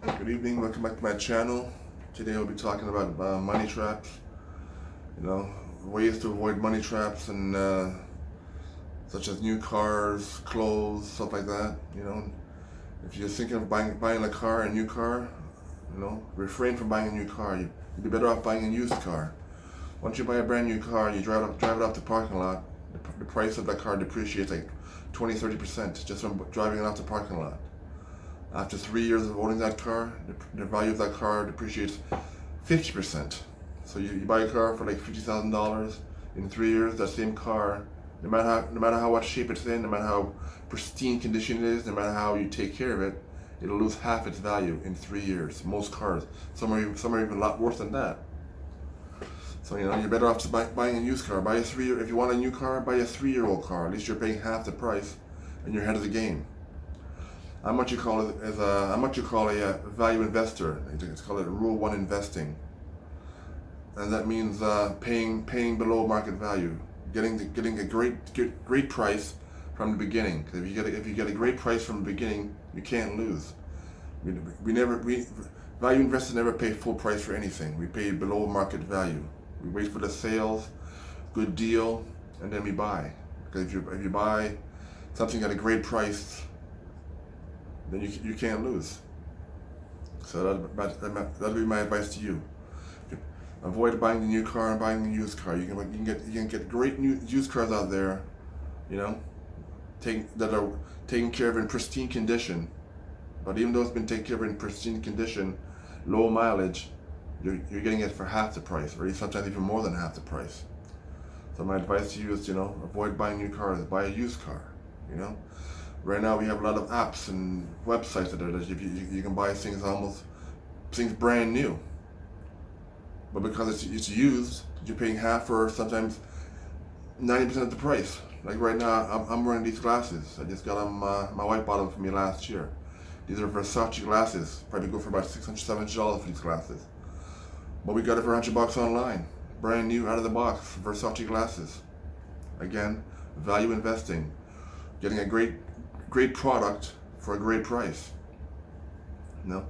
Good evening, welcome back to my channel. Today we'll be talking about money traps, ways to avoid money traps and such as new cars, clothes, stuff like that. If you're thinking of buying a new car, refrain from buying a new car. You'd be better off buying a used car. Once you buy a brand new car, you drive it off the parking lot, the price of that car depreciates like 20-30% just from driving it off the parking lot. After 3 years of owning that car, the value of that car depreciates 50%. So you buy a car for like $50,000. In 3 years, that same car, no matter how much shape it's in, no matter how pristine condition it is, no matter how you take care of it, it'll lose half its value in 3 years. Most cars, some are even a lot worse than that. So you're better off buying a used car. Buy a 3-year. If you want a new car, buy a 3-year-old car. At least you're paying half the price, and you're ahead of the game. I'm what you call a value investor. It's called Rule 1 investing, and that means paying below market value, getting a great price from the beginning. Because if you get a great price from the beginning, you can't lose. Value investors never pay full price for anything. We pay below market value. We wait for the sales, good deal, and then we buy. Because if you buy something at a great price, then you can't lose. So that'll be my advice to you. Avoid buying the new car and buying the used car. You can get great new used cars out there, that are taken care of in pristine condition. But even though it's been taken care of in pristine condition, low mileage, you're getting it for half the price, or sometimes even more than half the price. So my advice to you is, avoid buying new cars. Buy a used car. Right now we have a lot of apps and websites that you can buy things brand new. But because it's used, you're paying half or sometimes 90% of the price. Like right now, I'm wearing these glasses. I just got them. My wife bought them for me last year. These are Versace glasses. Probably go for about $600-$700 for these glasses. But we got it for $100 online, brand new out of the box. Versace glasses. Again, value investing, getting a great product for a great price. You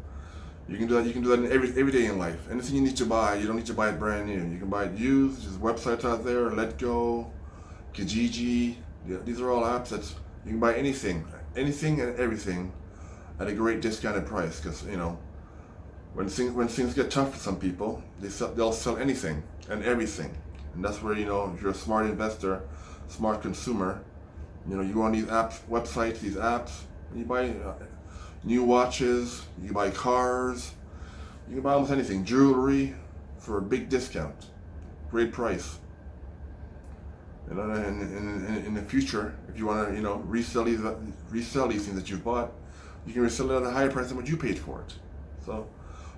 can do that. You can do that in every day in life. Anything you need to buy, you don't need to buy it brand new. You can buy it used. There's websites out there, Letgo, Kijiji. These are all apps that you can buy anything and everything at a great discounted price. Because when things get tough for some people, they'll sell anything and everything. And that's where if you're a smart investor, smart consumer, you go on these websites, and you buy new watches, you buy cars, you can buy almost anything, jewelry for a big discount, great price. And in the future, if you want to, resell these things that you bought, you can resell it at a higher price than what you paid for it. So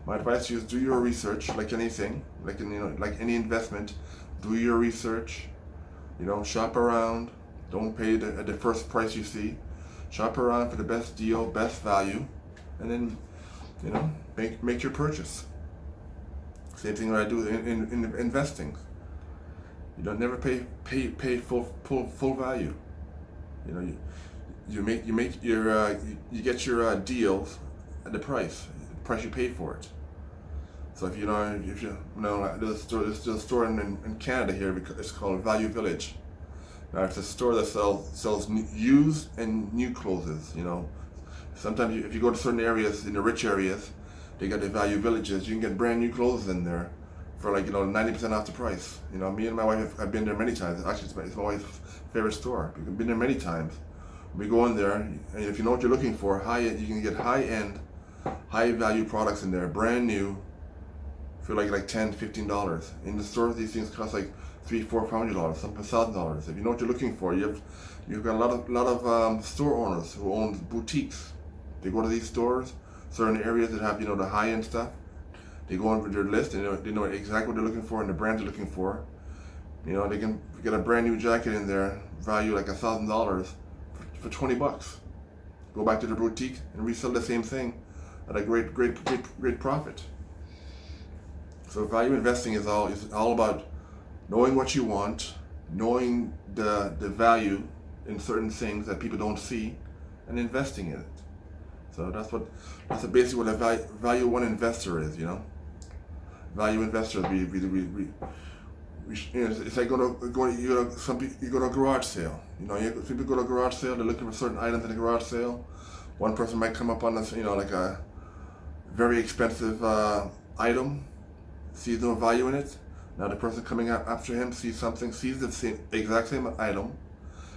my advice to you is do your research, like anything, like any investment. Do your research. Shop around. Don't pay at the first price you see. Shop around for the best deal, best value, and then make your purchase. Same thing that I do in investing. You don't never pay full value. You get your deals at the price you pay for it. So if there's a store in Canada here, it's called Value Village. Now it's a store that sells used and new clothes. Sometimes if you go to certain areas, in the rich areas, they got the Value Villages. You can get brand new clothes in there for 90% off the price. Me and my wife have been there many times. Actually, it's my wife's favorite store. We've been there many times. We go in there, and if you know what you're looking for, you can get high-end, high-value products in there, brand new, for like $10-$15. In the store, these things cost like $300-$400, some $1,000. If you know what you're looking for, you've got a lot of store owners who own boutiques. They go to these stores, certain areas that have the high-end stuff. They go over their list and they know exactly what they're looking for and the brand they're looking for. They can get a brand new jacket in there, value like $1,000 for $20. Go back to the boutique and resell the same thing at a great profit. So value investing is all about knowing what you want, knowing the value in certain things that people don't see, and investing in it. So that's basically what a value one investor is. Value investors. It's like you go to a garage sale. Some people go to a garage sale. They're looking for certain items in a garage sale. One person might come up on this, like a very expensive item, sees no value in it. Now the person coming up after him sees the exact same item,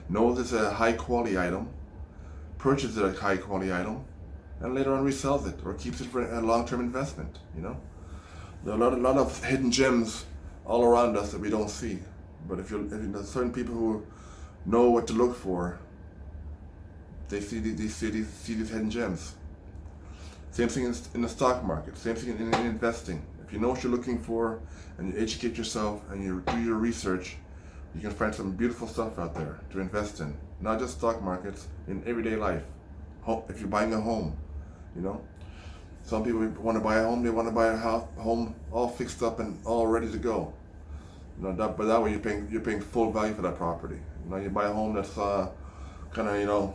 knows it's a high quality item, purchases a high quality item, and later on resells it or keeps it for a long-term investment. There are a lot of hidden gems all around us that we don't see. But if there's certain people who know what to look for, they see these hidden gems. Same thing in the stock market. Same thing in investing. If you know what you're looking for and you educate yourself and you do your research, you can find some beautiful stuff out there to invest in. Not just stock markets, in everyday life. If you're buying a home, Some people want to buy a home. They want to buy a home all fixed up and all ready to go. But that way you're paying full value for that property. You buy a home that's kind of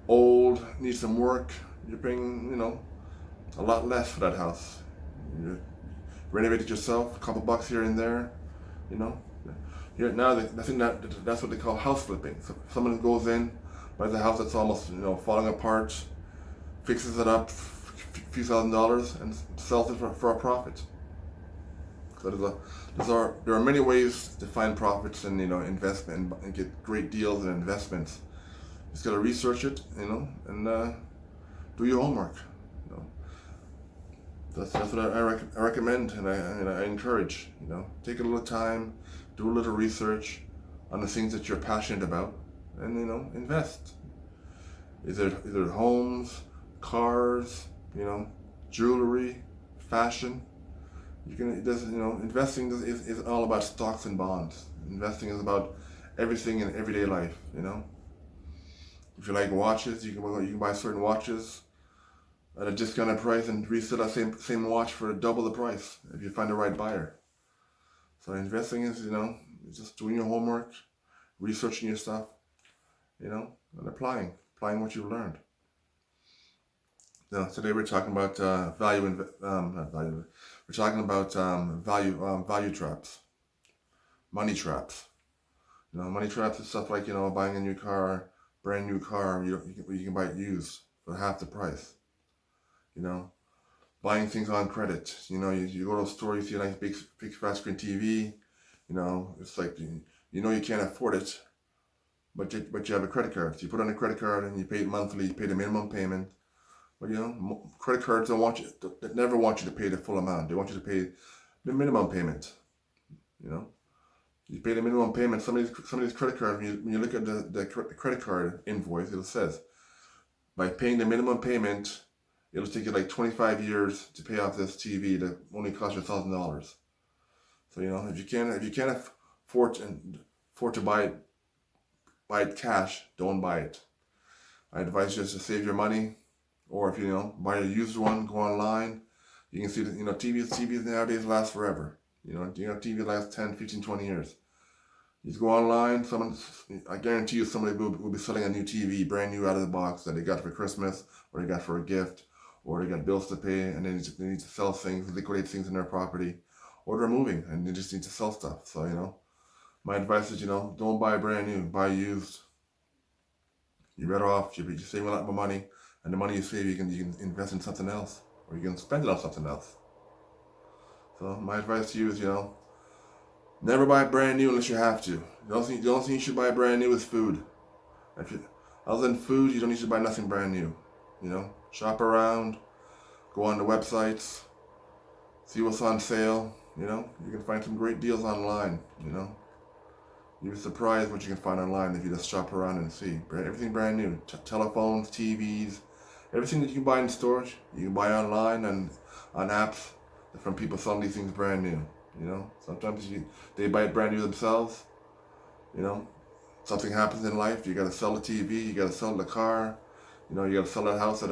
old, needs some work. You're paying a lot less for that house. You renovate it yourself, a couple bucks here and there. Here now, I think that's what they call house flipping. So someone goes in, buys a house that's almost falling apart, fixes it up, few $1,000s, and sells it for a profit. So there are many ways to find profits and investment and get great deals and investments. Just gotta research it, and do your homework. That's what I recommend and I encourage. Take a little time, do a little research on the things that you're passionate about, and invest. Either homes, cars, jewelry, fashion. Investing is all about stocks and bonds. Investing is about everything in everyday life. If you like watches, you can buy certain watches at a discounted price and resell that same watch for double the price if you find the right buyer. So investing is just doing your homework, researching your stuff, and applying what you've learned. Now, today we're talking about We're talking about value traps, money traps. Money traps is stuff like buying a new car, brand new car. You can buy it used for half the price. Buying things on credit. You go to a store, you see a nice big flat screen TV. It's like you can't afford it, but you have a credit card. So you put on a credit card and you pay it monthly. You pay the minimum payment. But credit cards they never want you to pay the full amount. They want you to pay the minimum payment. You pay the minimum payment. Some of these credit cards, when you look at the credit card invoice, it says by paying the minimum payment, it'll take you like 25 years to pay off this TV that only cost you $1,000. So if you can't afford to buy it cash, don't buy it. I advise you just to save your money. Or if buy a used one, go online. You can see that TVs nowadays last forever. TV lasts 10, 15, 20 years. You just go online. I guarantee you, somebody will be selling a new TV, brand new out of the box, that they got for Christmas, or they got for a gift, or they got bills to pay, and they need to sell things, liquidate things in their property, or they're moving and they just need to sell stuff. So my advice is don't buy brand new, buy used. You're better off. You're saving a lot more money. And the money you save, you can invest in something else, or you can spend it on something else. So my advice to you is, never buy brand new unless you have to. The only thing you should buy brand new is food. Other than food, you don't need to buy nothing brand new. Shop around, go on the websites, see what's on sale. You can find some great deals online. You'd be surprised what you can find online if you just shop around and see. Everything brand new. Telephones, TVs, everything that you can buy in stores, you can buy online and on apps from people selling these things brand new. Sometimes they buy it brand new themselves. Something happens in life. You got to sell the TV. You got to sell the car. You got to sell that house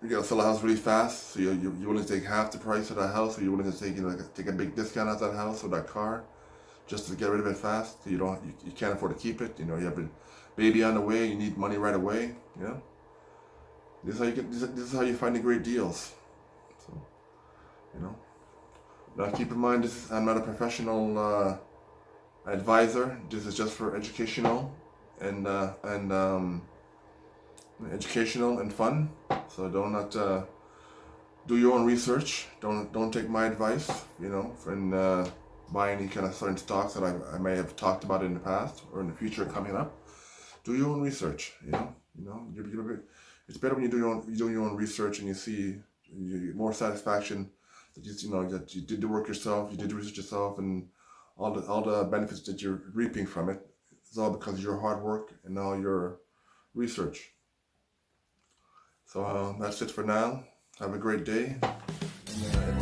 you got to sell a house really fast. So you're willing to take half the price of that house, or you're willing to take a big discount out of that house or that car, just to get rid of it fast. So you can't afford to keep it. You have a baby on the way. You need money right away. This is how you get. This is how you find the great deals. So, you know. Now keep in mind, I'm not a professional advisor. This is just for educational and educational and fun. So don't not do your own research. Don't take my advice. You know, and buy any kind of certain stocks that I may have talked about in the past or in the future coming up. Do your own research. It's better when you do your own research and you see you get more satisfaction that that you did the work yourself, you did the research yourself, and all the benefits that you're reaping from it is all because of your hard work and all your research. So that's it for now. Have a great day. And,